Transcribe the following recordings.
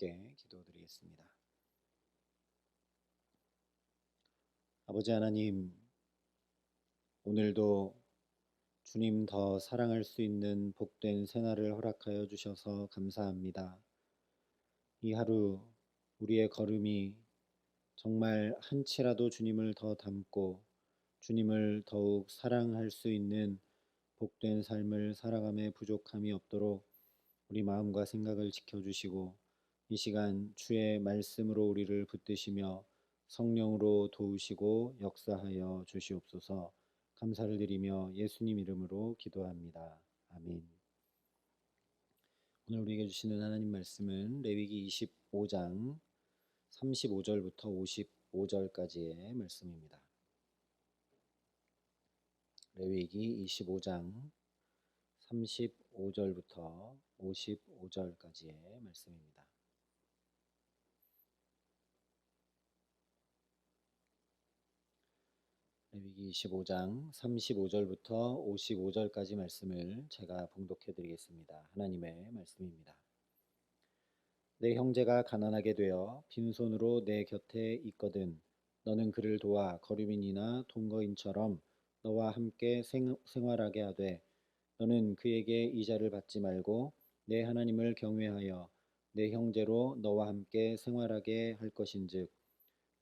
함께 기도드리겠습니다. 아버지 하나님, 오늘도 주님 더 사랑할 수 있는 복된 생활을 허락하여 주셔서 감사합니다. 이 하루 우리의 걸음이 정말 한치라도 주님을 더 닮고 주님을 더욱 사랑할 수 있는 복된 삶을 살아감에 부족함이 없도록 우리 마음과 생각을 지켜주시고 이 시간 주의 말씀으로 우리를 붙드시며 성령으로 도우시고 역사하여 주시옵소서. 감사를 드리며 예수님 이름으로 기도합니다. 아멘. 오늘 우리에게 주시는 하나님 말씀은 레위기 25장 35절부터 55절까지의 말씀입니다. 레위기 25장 35절부터 55절까지의 말씀입니다. 레위기 25장 35절부터 55절까지 말씀을 제가 봉독해 드리겠습니다. 하나님의 말씀입니다. 내 형제가 가난하게 되어 빈손으로 내 곁에 있거든 너는 그를 도와 거류민이나 동거인처럼 너와 함께 생활하게 하되 너는 그에게 이자를 받지 말고 내 하나님을 경외하여 내 형제로 너와 함께 생활하게 할 것인즉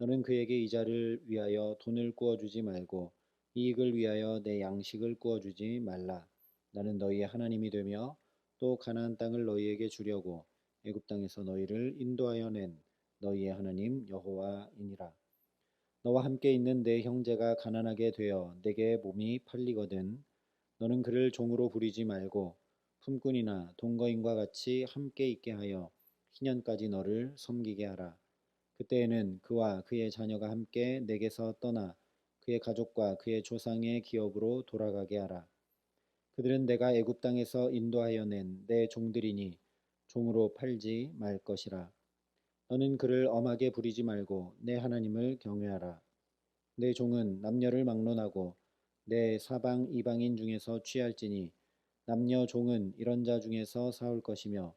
너는 그에게 이자를 위하여 돈을 구워주지 말고 이익을 위하여 내 양식을 구워주지 말라. 나는 너희의 하나님이 되며 또 가나안 땅을 너희에게 주려고 애굽 땅에서 너희를 인도하여 낸 너희의 하나님 여호와이니라. 너와 함께 있는 내 형제가 가난하게 되어 내게 몸이 팔리거든 너는 그를 종으로 부리지 말고 품꾼이나 동거인과 같이 함께 있게 하여 희년까지 너를 섬기게 하라. 그때에는 그와 그의 자녀가 함께 내게서 떠나 그의 가족과 그의 조상의 기업으로 돌아가게 하라. 그들은 내가 애굽 땅에서 인도하여 낸 내 종들이니 종으로 팔지 말 것이라. 너는 그를 엄하게 부리지 말고 내 하나님을 경외하라. 내 종은 남녀를 막론하고 내 사방 이방인 중에서 취할지니 남녀 종은 이런 자 중에서 사올 것이며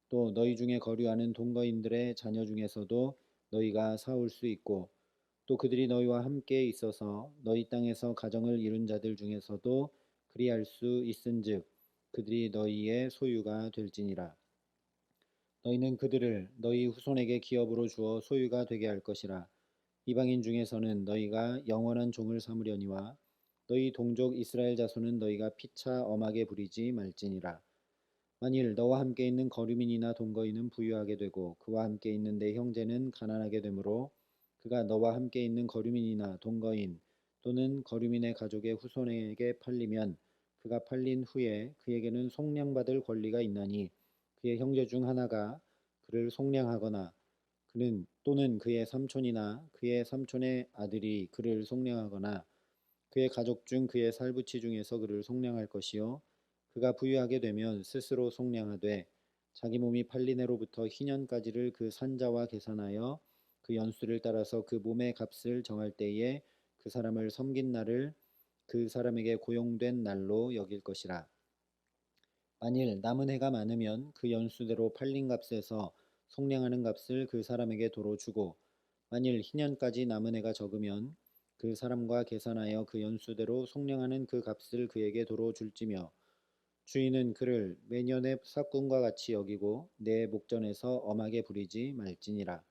또 너희 중에 거류하는 동거인들의 자녀 중에서도 너희가 사올 수 있고 또 그들이 너희와 함께 있어서 너희 땅에서 가정을 이룬 자들 중에서도 그리할 수 있은즉 그들이 너희의 소유가 될지니라. 너희는 그들을 너희 후손에게 기업으로 주어 소유가 되게 할 것이라. 이방인 중에서는 너희가 영원한 종을 삼으려니와 너희 동족 이스라엘 자손은 너희가 피차 엄하게 부리지 말지니라. 만일 너와 함께 있는 거류민이나 동거인은 부유하게 되고 그와 함께 있는 내 형제는 가난하게 되므로 그가 너와 함께 있는 거류민이나 동거인 또는 거류민의 가족의 후손에게 팔리면 그가 팔린 후에 그에게는 속량받을 권리가 있나니 그의 형제 중 하나가 그를 속량하거나 그는 또는 그의 삼촌이나 그의 삼촌의 아들이 그를 속량하거나 그의 가족 중 그의 살부치 중에서 그를 속량할 것이요 그가 부유하게 되면 스스로 속량하되 자기 몸이 팔린 해로부터 희년까지를 그 산자와 계산하여 그 연수를 따라서 그 몸의 값을 정할 때에 그 사람을 섬긴 날을 그 사람에게 고용된 날로 여길 것이라. 만일 남은 해가 많으면 그 연수대로 팔린 값에서 속량하는 값을 그 사람에게 도로 주고 만일 희년까지 남은 해가 적으면 그 사람과 계산하여 그 연수대로 속량하는 그 값을 그에게 도로 줄지며 주인은 그를 매년의 삭군과 같이 여기고 내 목전에서 엄하게 부리지 말지니라.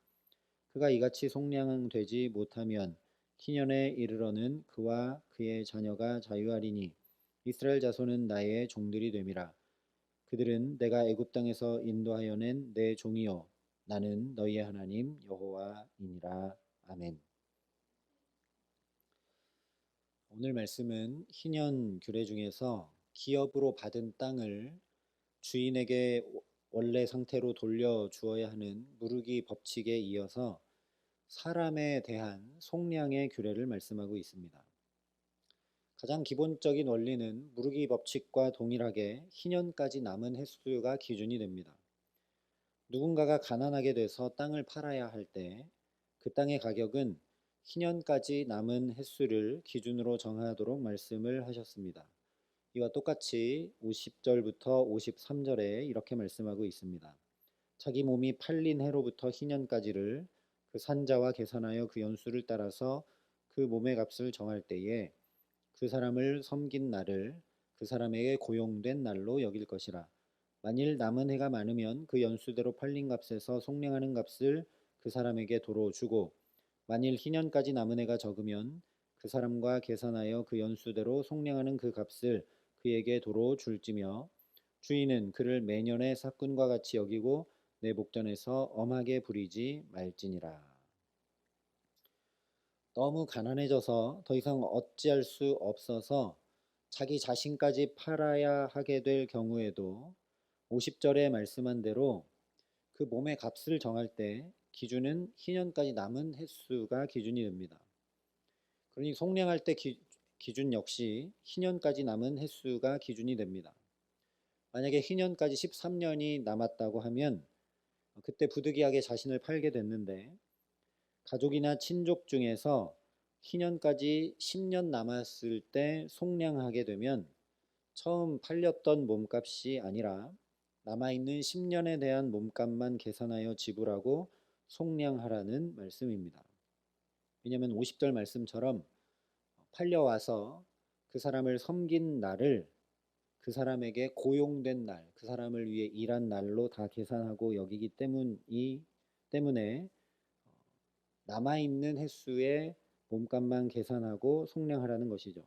그가 이같이 속량되지 못하면 희년에 이르러는 그와 그의 자녀가 자유하리니 이스라엘 자손은 나의 종들이 됨이라. 그들은 내가 애굽 땅에서 인도하여 낸 내 종이요 나는 너희의 하나님 여호와이니라. 아멘. 오늘 말씀은 희년 규례 중에서 기업으로 받은 땅을 주인에게 원래 상태로 돌려주어야 하는 무르기 법칙에 이어서 사람에 대한 속량의 규례를 말씀하고 있습니다. 가장 기본적인 원리는 무르기 법칙과 동일하게 희년까지 남은 횟수가 기준이 됩니다. 누군가가 가난하게 돼서 땅을 팔아야 할 때 그 땅의 가격은 희년까지 남은 횟수를 기준으로 정하도록 말씀을 하셨습니다. 이와 똑같이 50절부터 53절에 이렇게 말씀하고 있습니다. 자기 몸이 팔린 해로부터 희년까지를 그 산자와 계산하여 그 연수를 따라서 그 몸의 값을 정할 때에 그 사람을 섬긴 날을 그 사람에게 고용된 날로 여길 것이라. 만일 남은 해가 많으면 그 연수대로 팔린 값에서 속량하는 값을 그 사람에게 도로 주고, 만일 희년까지 남은 해가 적으면 그 사람과 계산하여 그 연수대로 속량하는 그 값을 그에게 도로 줄지며, 주인은 그를 매년의 삭군과 같이 여기고 내 목전에서 엄하게 부리지 말지니라. 너무 가난해져서 더 이상 어찌할 수 없어서 자기 자신까지 팔아야 하게 될 경우에도 50절에 말씀한 대로 그 몸의 값을 정할 때 기준은 희년까지 남은 횟수가 기준이 됩니다. 그러니 속량할 때 기준 역시 희년까지 남은 횟수가 기준이 됩니다. 만약에 희년까지 13년이 남았다고 하면 그때 부득이하게 자신을 팔게 됐는데, 가족이나 친족 중에서 희년까지 10년 남았을 때 속량하게 되면 처음 팔렸던 몸값이 아니라 남아있는 10년에 대한 몸값만 계산하여 지불하고 속량하라는 말씀입니다. 왜냐하면 50절 말씀처럼 팔려와서 그 사람을 섬긴 날을 그 사람에게 고용된 날, 그 사람을 위해 일한 날로 다 계산하고 여기기 때문에 남아있는 횟수의 몸값만 계산하고 속량하라는 것이죠.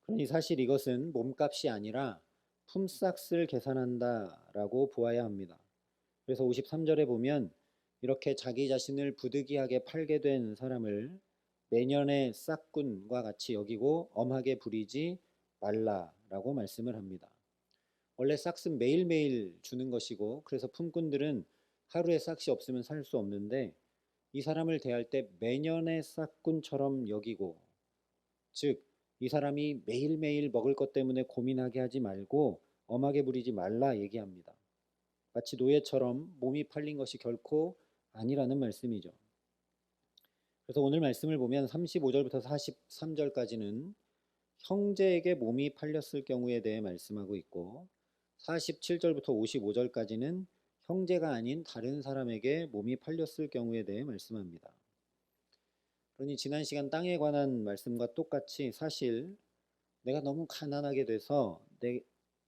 그러니 사실 이것은 몸값이 아니라 품삯을 계산한다라고 보아야 합니다. 그래서 53절에 보면 이렇게 자기 자신을 부득이하게 팔게 된 사람을 매년의 싹군과 같이 여기고 엄하게 부리지 말라라고 말씀을 합니다. 원래 싹은 매일매일 주는 것이고, 그래서 품꾼들은 하루에 싹이 없으면 살 수 없는데, 이 사람을 대할 때 매년의 싹군처럼 여기고, 즉 이 사람이 매일매일 먹을 것 때문에 고민하게 하지 말고 엄하게 부리지 말라 얘기합니다. 마치 노예처럼 몸이 팔린 것이 결코 아니라는 말씀이죠. 그래서 오늘 말씀을 보면 35절부터 43절까지는 형제에게 몸이 팔렸을 경우에 대해 말씀하고 있고, 47절부터 55절까지는 형제가 아닌 다른 사람에게 몸이 팔렸을 경우에 대해 말씀합니다. 그러니 지난 시간 땅에 관한 말씀과 똑같이 사실 내가 너무 가난하게 돼서 내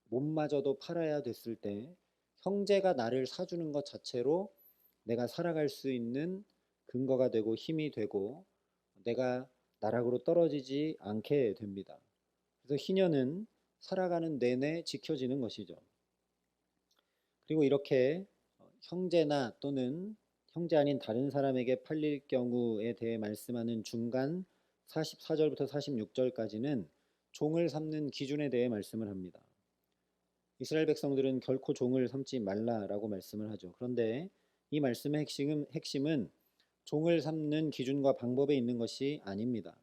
몸마저도 팔아야 됐을 때 형제가 나를 사주는 것 자체로 내가 살아갈 수 있는 근거가 되고 힘이 되고 내가 나락으로 떨어지지 않게 됩니다. 그래서 희년은 살아가는 내내 지켜지는 것이죠. 그리고 이렇게 형제나 또는 형제 아닌 다른 사람에게 팔릴 경우에 대해 말씀하는 중간 44절부터 46절까지는 종을 삼는 기준에 대해 말씀을 합니다. 이스라엘 백성들은 결코 종을 삼지 말라라고 말씀을 하죠. 그런데 이 말씀의 핵심은 종을 삼는 기준과 방법에 있는 것이 아닙니다.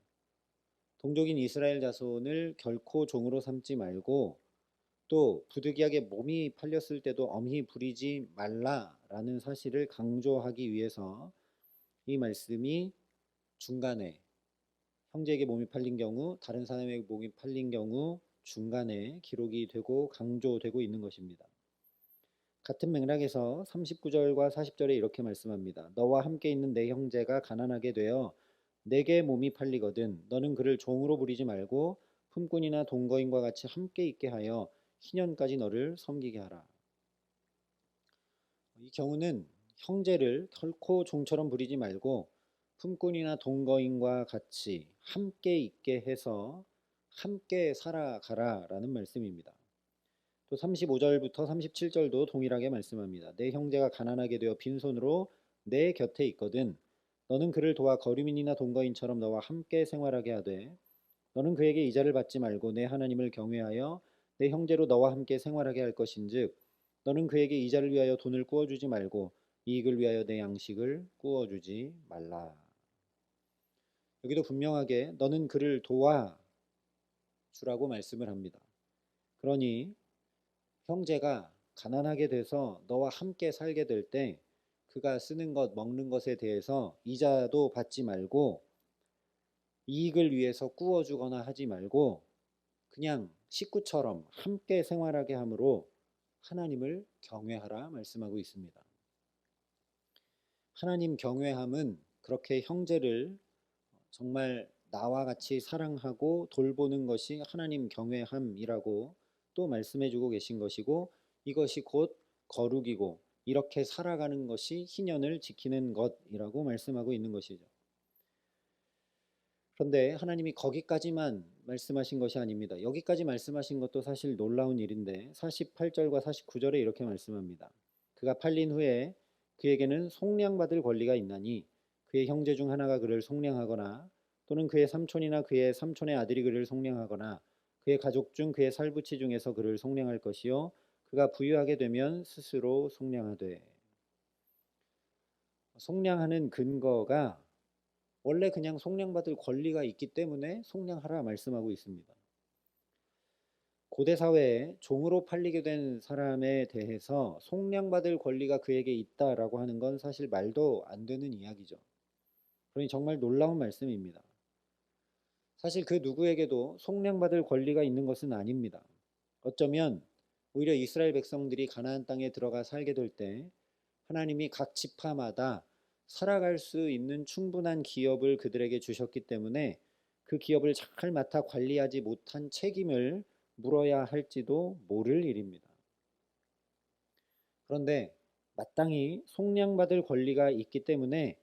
동족인 이스라엘 자손을 결코 종으로 삼지 말고, 또 부득이하게 몸이 팔렸을 때도 엄히 부리지 말라라는 사실을 강조하기 위해서 이 말씀이 중간에 형제에게 몸이 팔린 경우, 다른 사람에게 몸이 팔린 경우 중간에 기록이 되고 강조되고 있는 것입니다. 같은 맥락에서 39절과 40절에 이렇게 말씀합니다. 너와 함께 있는 내 형제가 가난하게 되어 내게 몸이 팔리거든 너는 그를 종으로 부리지 말고 품꾼이나 동거인과 같이 함께 있게 하여 희년까지 너를 섬기게 하라. 이 경우는 형제를 결코 종처럼 부리지 말고 품꾼이나 동거인과 같이 함께 있게 해서 함께 살아가라 라는 말씀입니다. 또 35절부터 37절도 동일하게 말씀합니다. 내 형제가 가난하게 되어 빈손으로 내 곁에 있거든 너는 그를 도와 거류민이나 동거인처럼 너와 함께 생활하게 하되 너는 그에게 이자를 받지 말고 내 하나님을 경외하여 내 형제로 너와 함께 생활하게 할 것인즉 너는 그에게 이자를 위하여 돈을 꾸어주지 말고 이익을 위하여 내 양식을 꾸어주지 말라. 여기도 분명하게 너는 그를 도와주라고 말씀을 합니다. 그러니 형제가 가난하게 돼서 너와 함께 살게 될 때 그가 쓰는 것, 먹는 것에 대해서 이자도 받지 말고 이익을 위해서 꾸어주거나 하지 말고 그냥 식구처럼 함께 생활하게 함으로 하나님을 경외하라 말씀하고 있습니다. 하나님 경외함은 그렇게 형제를 정말 나와 같이 사랑하고 돌보는 것이 하나님 경외함이라고 또 말씀해 주고 계신 것이고, 이것이 곧 거룩이고 이렇게 살아가는 것이 희년을 지키는 것이라고 말씀하고 있는 것이죠. 그런데 하나님이 거기까지만 말씀하신 것이 아닙니다. 여기까지 말씀하신 것도 사실 놀라운 일인데 48절과 49절에 이렇게 말씀합니다. 그가 팔린 후에 그에게는 속량받을 권리가 있나니 그의 형제 중 하나가 그를 속량하거나 또는 그의 삼촌이나 그의 삼촌의 아들이 그를 속량하거나 그의 가족 중 그의 살부치 중에서 그를 속량할 것이요 그가 부유하게 되면 스스로 속량하되. 속량하는 근거가 원래 그냥 속량받을 권리가 있기 때문에 속량하라 말씀하고 있습니다. 고대 사회에 종으로 팔리게 된 사람에 대해서 속량받을 권리가 그에게 있다라고 하는 건 사실 말도 안 되는 이야기죠. 그러니 정말 놀라운 말씀입니다. 사실 그 누구에게도 속량받을 권리가 있는 것은 아닙니다. 어쩌면 오히려 이스라엘 백성들이 가나안 땅에 들어가 살게 될 때 하나님이 각 지파마다 살아갈 수 있는 충분한 기업을 그들에게 주셨기 때문에 그 기업을 잘 맡아 관리하지 못한 책임을 물어야 할지도 모를 일입니다. 그런데 마땅히 속량받을 권리가 있기 때문에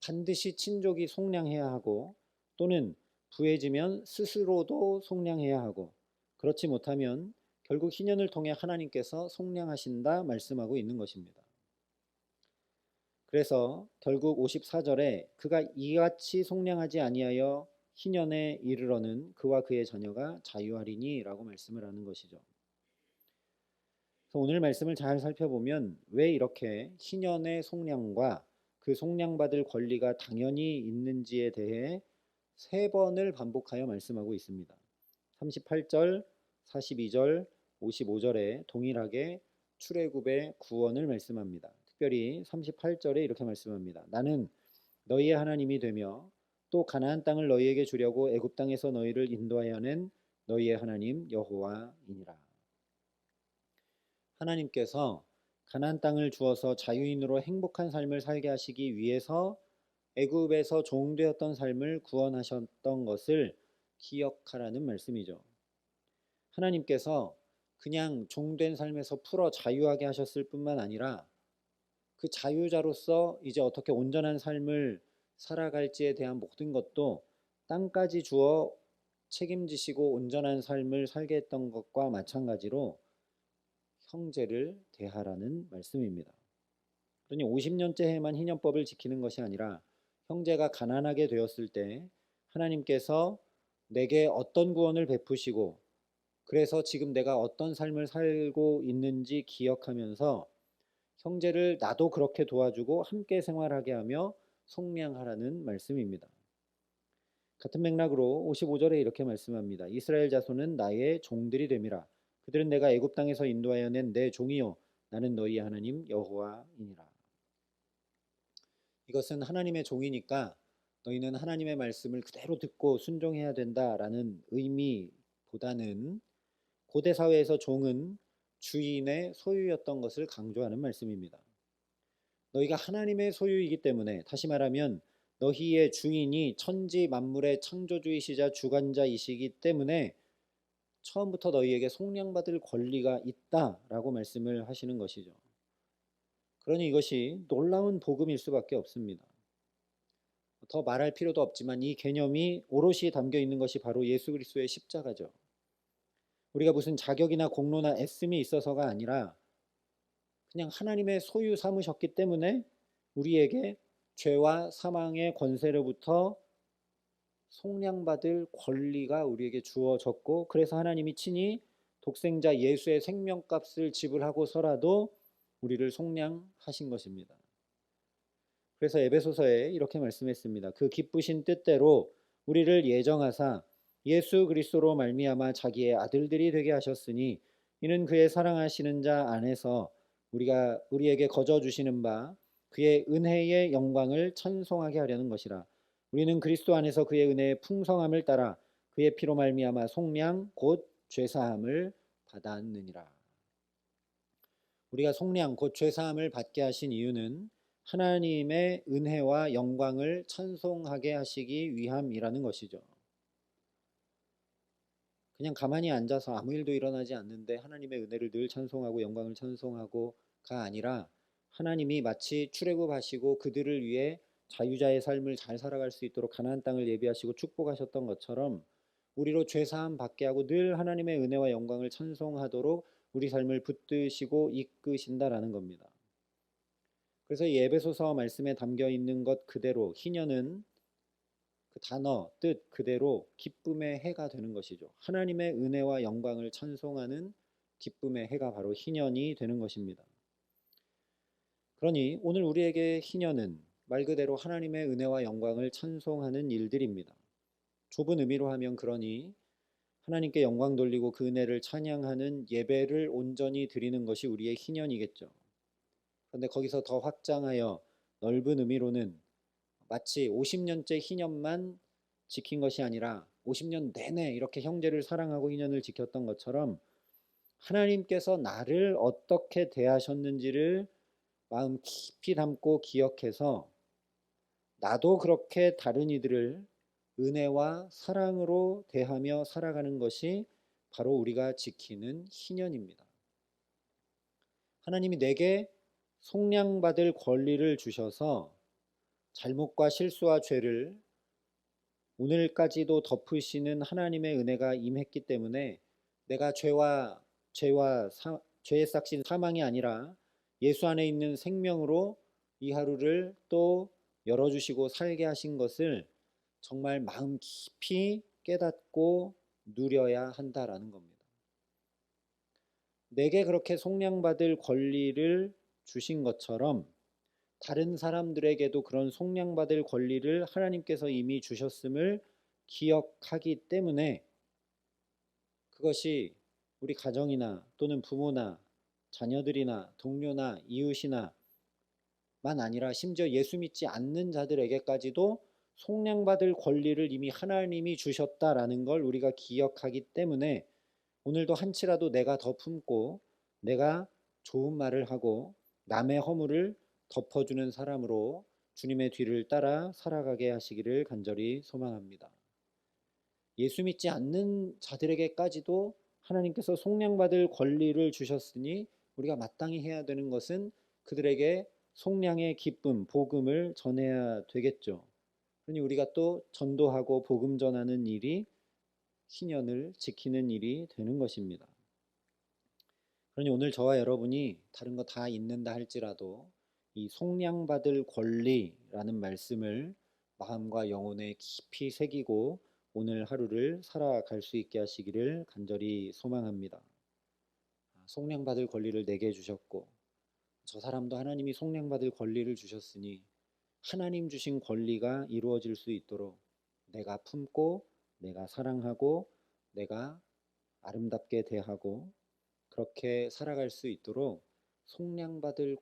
반드시 친족이 속량해야 하고, 또는 부해지면 스스로도 속량해야 하고, 그렇지 못하면 결국 희년을 통해 하나님께서 속량하신다 말씀하고 있는 것입니다. 그래서 결국 54절에 그가 이같이 속량하지 아니하여 희년에 이르러는 그와 그의 자녀가 자유하리니 라고 말씀을 하는 것이죠. 그래서 오늘 말씀을 잘 살펴보면 왜 이렇게 희년의 속량과 그 속량받을 권리가 당연히 있는지에 대해 세 번을 반복하여 말씀하고 있습니다. 38절, 42절, 55절에 동일하게 출애굽의 구원을 말씀합니다. 특별히 38절에 이렇게 말씀합니다. 나는 너희의 하나님이 되며 또 가나안 땅을 너희에게 주려고 애굽 땅에서 너희를 인도하여 낸 너희의 하나님 여호와이니라. 하나님께서 가나안 땅을 주어서 자유인으로 행복한 삶을 살게 하시기 위해서 애굽에서 종되었던 삶을 구원하셨던 것을 기억하라는 말씀이죠. 하나님께서 그냥 종된 삶에서 풀어 자유하게 하셨을 뿐만 아니라 그 자유자로서 이제 어떻게 온전한 삶을 살아갈지에 대한 모든 것도 땅까지 주어 책임지시고 온전한 삶을 살게 했던 것과 마찬가지로 형제를 대하라는 말씀입니다. 그러니 50년째 해만 희년법을 지키는 것이 아니라 형제가 가난하게 되었을 때 하나님께서 내게 어떤 구원을 베푸시고, 그래서 지금 내가 어떤 삶을 살고 있는지 기억하면서 형제를 나도 그렇게 도와주고 함께 생활하게 하며 속량하라는 말씀입니다. 같은 맥락으로 55절에 이렇게 말씀합니다. 이스라엘 자손은 나의 종들이 됨이라. 그들은 내가 애굽 땅에서 인도하여 낸 내 종이요 나는 너희 하나님 여호와이니라. 이것은 하나님의 종이니까 너희는 하나님의 말씀을 그대로 듣고 순종해야 된다라는 의미보다는 고대 사회에서 종은 주인의 소유였던 것을 강조하는 말씀입니다. 너희가 하나님의 소유이기 때문에, 다시 말하면 너희의 주인이 천지 만물의 창조주이시자 주관자이시기 때문에 처음부터 너희에게 속량받을 권리가 있다라고 말씀을 하시는 것이죠. 그러니 이것이 놀라운 복음일 수밖에 없습니다. 더 말할 필요도 없지만 이 개념이 오롯이 담겨 있는 것이 바로 예수 그리스도의 십자가죠. 우리가 무슨 자격이나 공로나 애씀이 있어서가 아니라 그냥 하나님의 소유 삼으셨기 때문에 우리에게 죄와 사망의 권세로부터 속량받을 권리가 우리에게 주어졌고, 그래서 하나님이 친히 독생자 예수의 생명값을 지불하고서라도 우리를 속량하신 것입니다. 그래서 에베소서에 이렇게 말씀했습니다. 그 기쁘신 뜻대로 우리를 예정하사 예수 그리스도로 말미암아 자기의 아들들이 되게 하셨으니 이는 그의 사랑하시는 자 안에서 우리에게 거저 주시는 바 그의 은혜의 영광을 찬송하게 하려는 것이라. 우리는 그리스도 안에서 그의 은혜의 풍성함을 따라 그의 피로 말미암아 속량 곧 죄사함을 받았느니라. 우리가 속량 곧 죄사함을 받게 하신 이유는 하나님의 은혜와 영광을 찬송하게 하시기 위함이라는 것이죠. 그냥 가만히 앉아서 아무 일도 일어나지 않는데 하나님의 은혜를 늘 찬송하고 영광을 찬송하고가 아니라 하나님이 마치 출애굽하시고 그들을 위해 자유자의 삶을 잘 살아갈 수 있도록 가나안 땅을 예비하시고 축복하셨던 것처럼 우리로 죄사함 받게 하고 늘 하나님의 은혜와 영광을 찬송하도록 우리 삶을 붙드시고 이끄신다라는 겁니다. 그래서 이 에베소서 말씀에 담겨 있는 것 그대로 희년은 그 단어, 뜻 그대로 기쁨의 해가 되는 것이죠. 하나님의 은혜와 영광을 찬송하는 기쁨의 해가 바로 희년이 되는 것입니다. 그러니 오늘 우리에게 희년은 말 그대로 하나님의 은혜와 영광을 찬송하는 일들입니다. 좁은 의미로 하면 그러니 하나님께 영광 돌리고 그 은혜를 찬양하는 예배를 온전히 드리는 것이 우리의 희년이겠죠. 그런데 거기서 더 확장하여 넓은 의미로는 마치 50년째 희년만 지킨 것이 아니라 50년 내내 이렇게 형제를 사랑하고 희년을 지켰던 것처럼 하나님께서 나를 어떻게 대하셨는지를 마음 깊이 담고 기억해서 나도 그렇게 다른 이들을 은혜와 사랑으로 대하며 살아가는 것이 바로 우리가 지키는 희년입니다. 하나님이 내게 속량받을 권리를 주셔서 잘못과 실수와 죄를 오늘까지도 덮으시는 하나님의 은혜가 임했기 때문에 내가 죄에 싹신 사망이 아니라 예수 안에 있는 생명으로 이 하루를 또 열어주시고 살게 하신 것을 정말 마음 깊이 깨닫고 누려야 한다라는 겁니다. 내게 그렇게 속량받을 권리를 주신 것처럼 다른 사람들에게도 그런 속량받을 권리를 하나님께서 이미 주셨음을 기억하기 때문에 그것이 우리 가정이나 또는 부모나 자녀들이나 동료나 이웃이나 만 아니라 심지어 예수 믿지 않는 자들에게까지도 속량받을 권리를 이미 하나님이 주셨다라는 걸 우리가 기억하기 때문에 오늘도 한치라도 내가 더 품고 내가 좋은 말을 하고 남의 허물을 덮어주는 사람으로 주님의 뒤를 따라 살아가게 하시기를 간절히 소망합니다. 예수 믿지 않는 자들에게까지도 하나님께서 속량받을 권리를 주셨으니 우리가 마땅히 해야 되는 것은 그들에게 속량의 기쁨, 복음을 전해야 되겠죠. 그러니 우리가 또 전도하고 복음 전하는 일이 희년을 지키는 일이 되는 것입니다. 그러니 오늘 저와 여러분이 다른 거 다 잊는다 할지라도 이 속량받을 권리라는 말씀을 마음과 영혼에 깊이 새기고 오늘 하루를 살아갈 수 있게 하시기를 간절히 소망합니다. 속량받을 권리를 내게 주셨고 저 사람도 하나님이 속량받을 권리를 주셨으니 하나님 주신 권리가 이루어질 수 있도록 내가 품고 내가 사랑하고 내가 아름답게 대하고 그렇게 살아갈 수 있도록 속량받을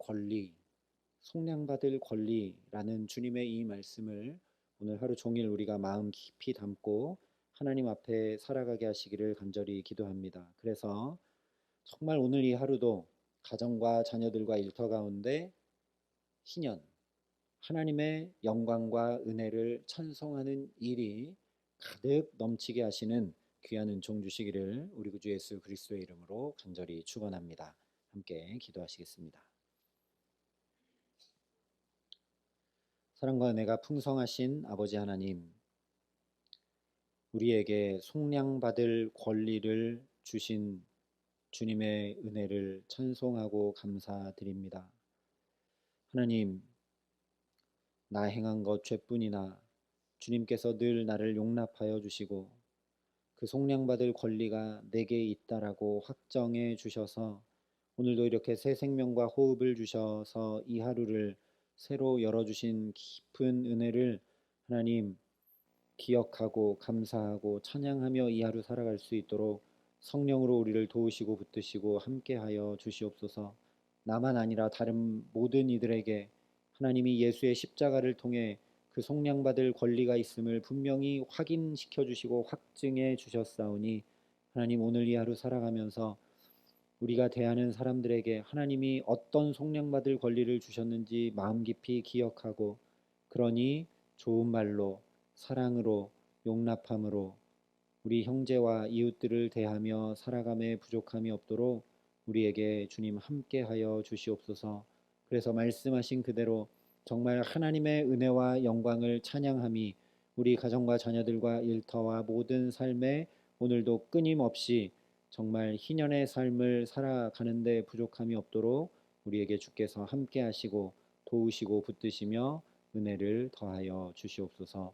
권리라는 주님의 이 말씀을 오늘 하루 종일 우리가 마음 깊이 담고 하나님 앞에 살아가게 하시기를 간절히 기도합니다. 그래서 정말 오늘 이 하루도 가정과 자녀들과 일터 가운데 희년, 하나님의 영광과 은혜를 찬송하는 일이 가득 넘치게 하시는 귀한 은총 주시기를 우리 구주 예수 그리스도의 이름으로 간절히 축원합니다. 함께 기도하시겠습니다. 사랑과 은혜가 풍성하신 아버지 하나님, 우리에게 속량받을 권리를 주신 주님의 은혜를 찬송하고 감사드립니다. 하나님, 나 행한 것 죄뿐이나 주님께서 늘 나를 용납하여 주시고 그 속량받을 권리가 내게 있다라고 확정해 주셔서 오늘도 이렇게 새 생명과 호흡을 주셔서 이 하루를 새로 열어주신 깊은 은혜를 하나님 기억하고 감사하고 찬양하며 이 하루 살아갈 수 있도록 성령으로 우리를 도우시고 붙드시고 함께하여 주시옵소서. 나만 아니라 다른 모든 이들에게 하나님이 예수의 십자가를 통해 그 속량받을 권리가 있음을 분명히 확인시켜 주시고 확증해 주셨사오니 하나님 오늘 이 하루 살아가면서 우리가 대하는 사람들에게 하나님이 어떤 속량받을 권리를 주셨는지 마음 깊이 기억하고, 그러니 좋은 말로, 사랑으로, 용납함으로 우리 형제와 이웃들을 대하며 살아감에 부족함이 없도록 우리에게 주님 함께하여 주시옵소서. 그래서 말씀하신 그대로 정말 하나님의 은혜와 영광을 찬양함이 우리 가정과 자녀들과 일터와 모든 삶에 오늘도 끊임없이 정말 희년의 삶을 살아가는데 부족함이 없도록 우리에게 주께서 함께 하시고 도우시고 붙드시며 은혜를 더하여 주시옵소서.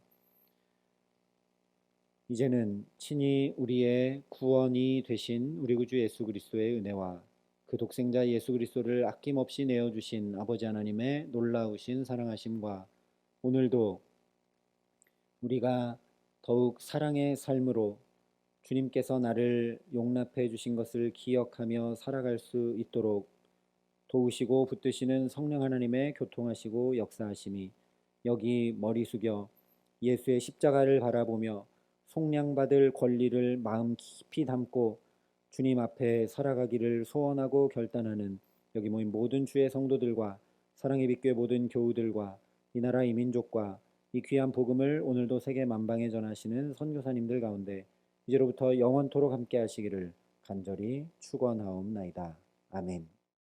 이제는 친히 우리의 구원이 되신 우리 구주 예수 그리스도의 은혜와 그 독생자 예수 그리스도를 아낌없이 내어주신 아버지 하나님의 놀라우신 사랑하심과 오늘도 우리가 더욱 사랑의 삶으로 주님께서 나를 용납해 주신 것을 기억하며 살아갈 수 있도록 도우시고 붙드시는 성령 하나님의 교통하시고 역사하심이 여기 머리 숙여 예수의 십자가를 바라보며 속량받을 권리를 마음 깊이 담고 주님 앞에 살아가기를 소원하고 결단하는 여기 모인 모든 주의 성도들과 사랑의 빛교회 모든 교우들과 이 나라 이 민족과 이 귀한 복음을 오늘도 세계 만방에 전하시는 선교사님들 가운데 이제로부터 영원토록 함께 하시기를 간절히 축원하옵나이다. 아멘.